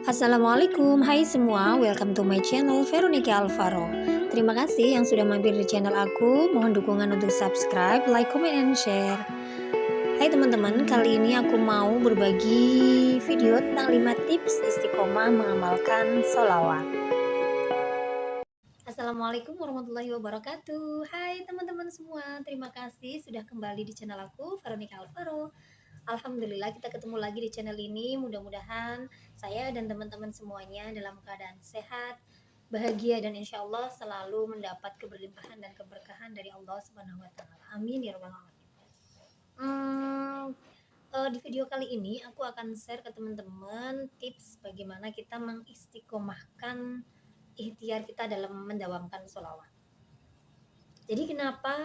Assalamualaikum, hai semua, welcome to my channel Veronica Alvaro. Terima kasih yang sudah mampir di channel aku. Mohon dukungan untuk subscribe, like, comment, and share. Hai teman-teman, kali ini aku mau berbagi video tentang 5 tips istiqomah mengamalkan sholawat. Assalamualaikum warahmatullahi wabarakatuh. Hai teman-teman semua, terima kasih sudah kembali di channel aku Veronica Alvaro. Alhamdulillah kita ketemu lagi di channel ini. Mudah-mudahan saya dan teman-teman semuanya dalam keadaan sehat, bahagia, dan insya Allah selalu mendapat keberlimpahan dan keberkahan dari Allah Subhanahu Wa Taala. Amin ya robbal alamin. Di video kali ini aku akan share ke teman-teman tips bagaimana kita mengistiqomahkan ikhtiar kita dalam mendawamkan sholawat. Jadi kenapa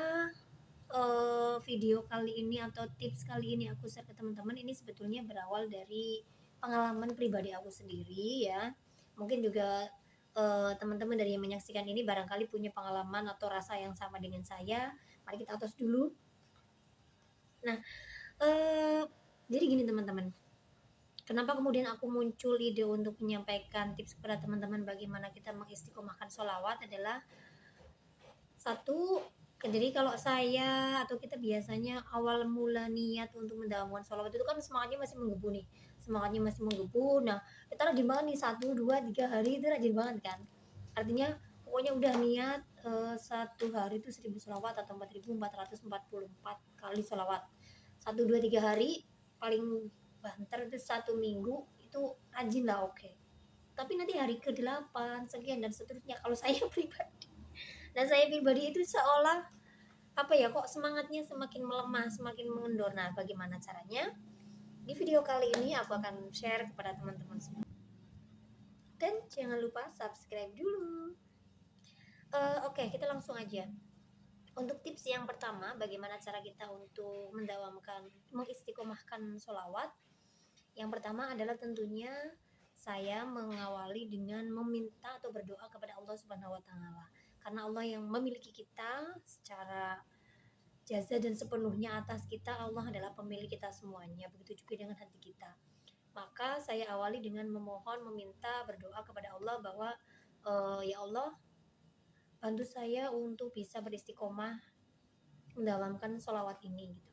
video kali ini atau tips kali ini aku share ke teman-teman ini sebetulnya berawal dari pengalaman pribadi aku sendiri ya. Mungkin juga teman-teman dari yang menyaksikan ini barangkali punya pengalaman atau rasa yang sama dengan saya. Mari kita tos dulu. Nah, jadi gini teman-teman. Kenapa kemudian aku muncul ide untuk menyampaikan tips kepada teman-teman bagaimana kita mengistiqomahkan sholawat adalah satu, jadi kalau saya atau kita biasanya awal mula niat untuk mendawamkan sholawat itu kan semangatnya masih menggebu nih, semangatnya masih menggebu. Nah, kita rajin banget nih 1, 2, 3 hari itu rajin banget kan. Artinya pokoknya udah niat 1 hari itu 1000 sholawat atau 4444 kali sholawat. 1, 2, 3 hari paling banter itu 1 minggu itu rajin lah oke. Tapi nanti hari ke-8 sekian dan seterusnya kalau saya pribadi. Dan saya pribadi itu seolah apa ya kok semangatnya semakin melemah, semakin mengendor. Nah, bagaimana caranya? Di video kali ini aku akan share kepada teman-teman semua. Dan jangan lupa subscribe dulu. Oke, kita langsung aja. Untuk tips yang pertama, bagaimana cara kita untuk mendawamkan, mengistiqomahkan sholawat. Yang pertama adalah tentunya saya mengawali dengan meminta atau berdoa kepada Allah Subhanahu Wa Taala. Karena Allah yang memiliki kita secara jaza dan sepenuhnya atas kita, Allah adalah pemilik kita semuanya. Begitu juga dengan hati kita. Maka saya awali dengan memohon, meminta, berdoa kepada Allah bahwa ya Allah, bantu saya untuk bisa beristiqomah mendawamkan sholawat ini gitu.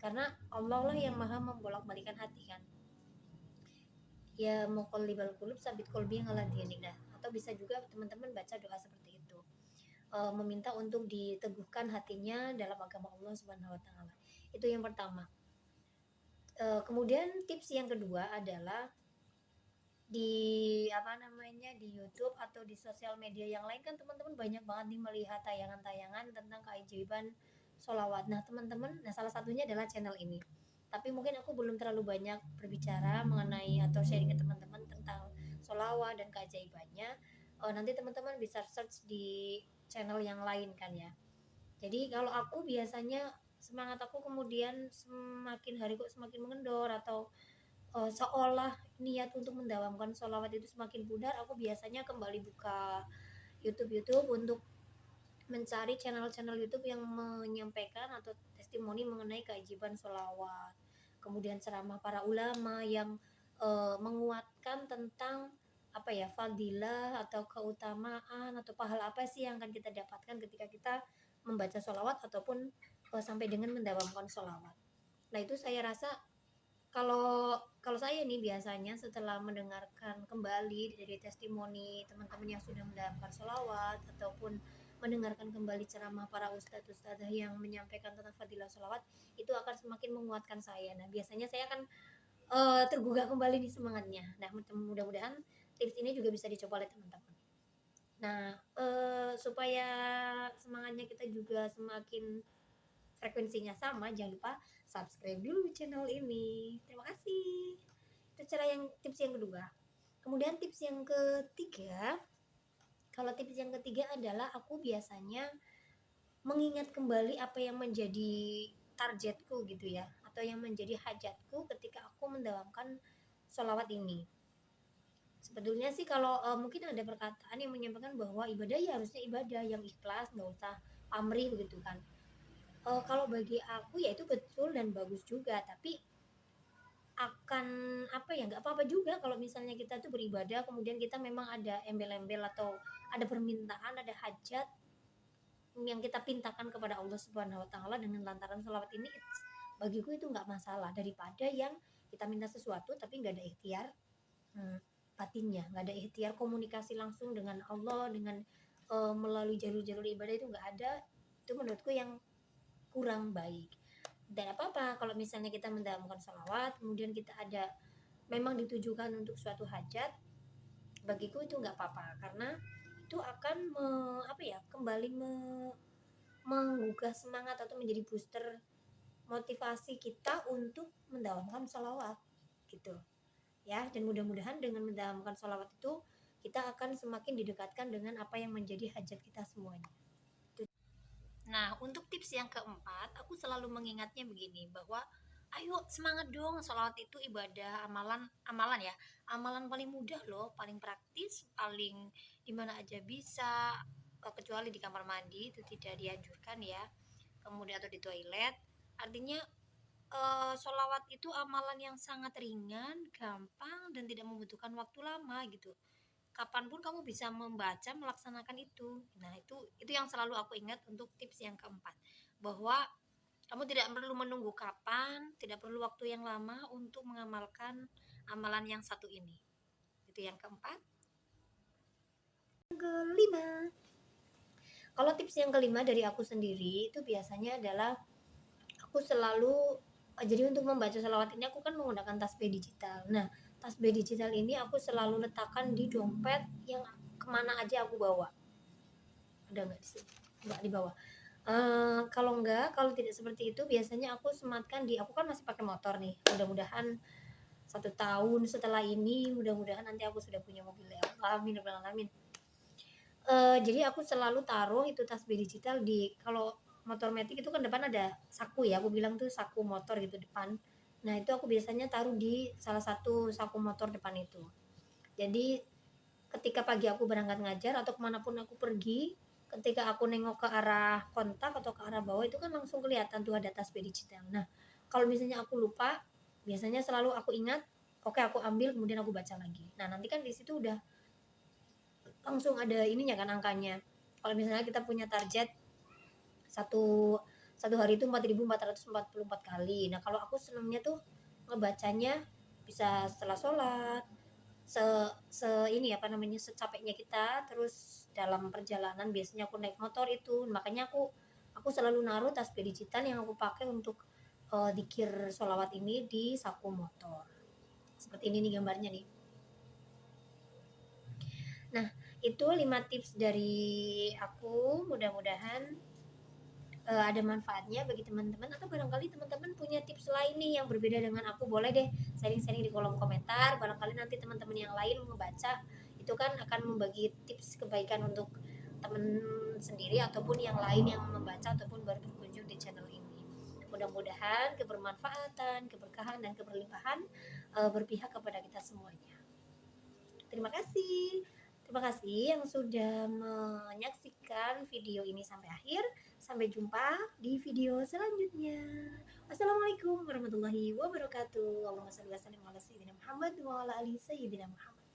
Karena Allah lah yang maha membolak-balikan hati kan. Ya muqallibal qulub sabit qalbi ala dinik. Nah, atau bisa juga teman-teman baca doa seperti itu. Meminta untuk diteguhkan hatinya dalam agama Allah Subhanahu Wa Taala. Itu yang pertama. Kemudian tips yang kedua adalah di di YouTube atau di sosial media yang lain kan teman-teman banyak banget nih melihat tayangan-tayangan tentang keajaiban sholawat. Nah teman-teman, salah satunya adalah channel ini. Tapi mungkin aku belum terlalu banyak berbicara mengenai atau sharing ke teman-teman tentang sholawat dan keajaibannya. Nanti teman-teman bisa search di channel yang lain kan ya. Jadi kalau aku biasanya semangat aku kemudian semakin hari kok semakin mengendor atau seolah niat untuk mendawamkan sholawat itu semakin pudar, aku biasanya kembali buka YouTube untuk mencari channel-channel YouTube yang menyampaikan atau testimoni mengenai keajaiban sholawat. Kemudian ceramah para ulama yang menguatkan tentang apa ya fadilah atau keutamaan atau pahala apa sih yang akan kita dapatkan ketika kita membaca sholawat ataupun sampai dengan mendawamkan sholawat. Nah itu saya rasa kalau kalau saya nih biasanya setelah mendengarkan kembali dari testimoni teman-teman yang sudah mendapatkan sholawat ataupun mendengarkan kembali ceramah para ustadz-ustadzah yang menyampaikan tentang fadilah sholawat, itu akan semakin menguatkan saya. Nah biasanya saya akan tergugah kembali nih semangatnya. Nah mudah-mudahan tips ini juga bisa dicoba oleh teman-teman. Nah supaya semangatnya kita juga semakin frekuensinya sama, jangan lupa subscribe dulu channel ini. Terima kasih. Itu tips yang kedua. Kemudian tips yang ketiga, kalau tips yang ketiga adalah aku biasanya mengingat kembali apa yang menjadi targetku gitu ya, atau yang menjadi hajatku ketika aku mendawamkan sholawat ini. Sebetulnya sih kalau mungkin ada perkataan yang menyampaikan bahwa ibadah ya harusnya ibadah yang ikhlas, nggak usah pamrih begitu kan. Kalau bagi aku ya itu betul dan bagus juga, tapi akan apa ya, nggak apa-apa juga kalau misalnya kita tuh beribadah kemudian kita memang ada embel-embel atau ada permintaan, ada hajat yang kita pintakan kepada Allah Subhanahu wa taala dengan lantaran sholawat ini, bagiku itu nggak masalah daripada yang kita minta sesuatu tapi nggak ada ikhtiar batinnya, nggak ada ikhtiar komunikasi langsung dengan Allah dengan melalui jalur-jalur ibadah itu nggak ada. Itu menurutku yang kurang baik. Dan apa-apa kalau misalnya kita mendamaikan sholawat kemudian kita ada memang ditujukan untuk suatu hajat, bagiku itu nggak apa-apa karena itu akan apa ya, kembali menggugah semangat atau menjadi booster motivasi kita untuk mendawamkan sholawat gitu ya. Dan mudah-mudahan dengan mendawamkan sholawat itu kita akan semakin didekatkan dengan apa yang menjadi hajat kita semuanya. Nah, untuk tips yang keempat, aku selalu mengingatnya begini, bahwa ayo semangat dong, sholawat itu ibadah, amalan ya, amalan paling mudah loh, paling praktis, paling dimana aja bisa, kecuali di kamar mandi itu tidak dianjurkan ya, kemudian atau di toilet. Artinya sholawat itu amalan yang sangat ringan, gampang, dan tidak membutuhkan waktu lama gitu. Kapanpun kamu bisa membaca, melaksanakan itu. Nah, itu yang selalu aku ingat untuk tips yang keempat, bahwa kamu tidak perlu menunggu kapan, tidak perlu waktu yang lama untuk mengamalkan amalan yang satu ini. Itu yang keempat. Yang kelima, kalau tips yang kelima dari aku sendiri itu biasanya adalah aku selalu jadi untuk membaca sholawat ini aku kan menggunakan tasbih digital. Nah, tasbih digital ini aku selalu letakkan di dompet yang kemana aja aku bawa. Ada nggak di sini? Nggak di bawah. Kalau tidak seperti itu biasanya aku sematkan di, aku kan masih pakai motor nih, mudah-mudahan 1 tahun setelah ini mudah-mudahan nanti aku sudah punya mobil ya, amin alamin. Jadi aku selalu taruh itu tasbih digital di, kalau motor metik itu kan depan ada saku ya, aku bilang tuh saku motor gitu depan. Nah itu aku biasanya taruh di salah satu saku motor depan itu. Jadi ketika pagi aku berangkat ngajar atau kemanapun aku pergi, ketika aku nengok ke arah kontak atau ke arah bawah itu kan langsung kelihatan tuh ada tasbih digital. Nah kalau misalnya aku lupa, biasanya selalu aku ingat, oke aku ambil kemudian aku baca lagi. Nah nanti kan di situ udah langsung ada ininya kan angkanya. Kalau misalnya kita punya target satu hari itu 4.444 kali. Nah kalau aku senangnya tuh ngebacanya bisa setelah sholat, ini apa namanya, secapeknya kita, terus dalam perjalanan biasanya aku naik motor itu, makanya aku selalu naruh tasbih digital yang aku pakai untuk dikir sholawat ini di saku motor. Seperti ini nih gambarnya nih. Nah itu 5 tips dari aku, mudah-mudahan ada manfaatnya bagi teman-teman, atau barangkali teman-teman punya tips lain nih yang berbeda dengan aku, boleh deh sharing-sharing di kolom komentar. Barangkali nanti teman-teman yang lain membaca itu kan akan membagi tips kebaikan untuk teman sendiri ataupun yang lain yang membaca ataupun baru berkunjung di channel ini. Mudah-mudahan kebermanfaatan, keberkahan, dan keberlimpahan berpihak kepada kita semuanya. Terima kasih. Terima kasih yang sudah menyaksikan video ini sampai akhir. Sampai jumpa di video selanjutnya. Wassalamualaikum warahmatullahi wabarakatuh. Allahumma shalli wa sallim ala sayyidina Muhammad wa ala ali sayyidina Muhammad.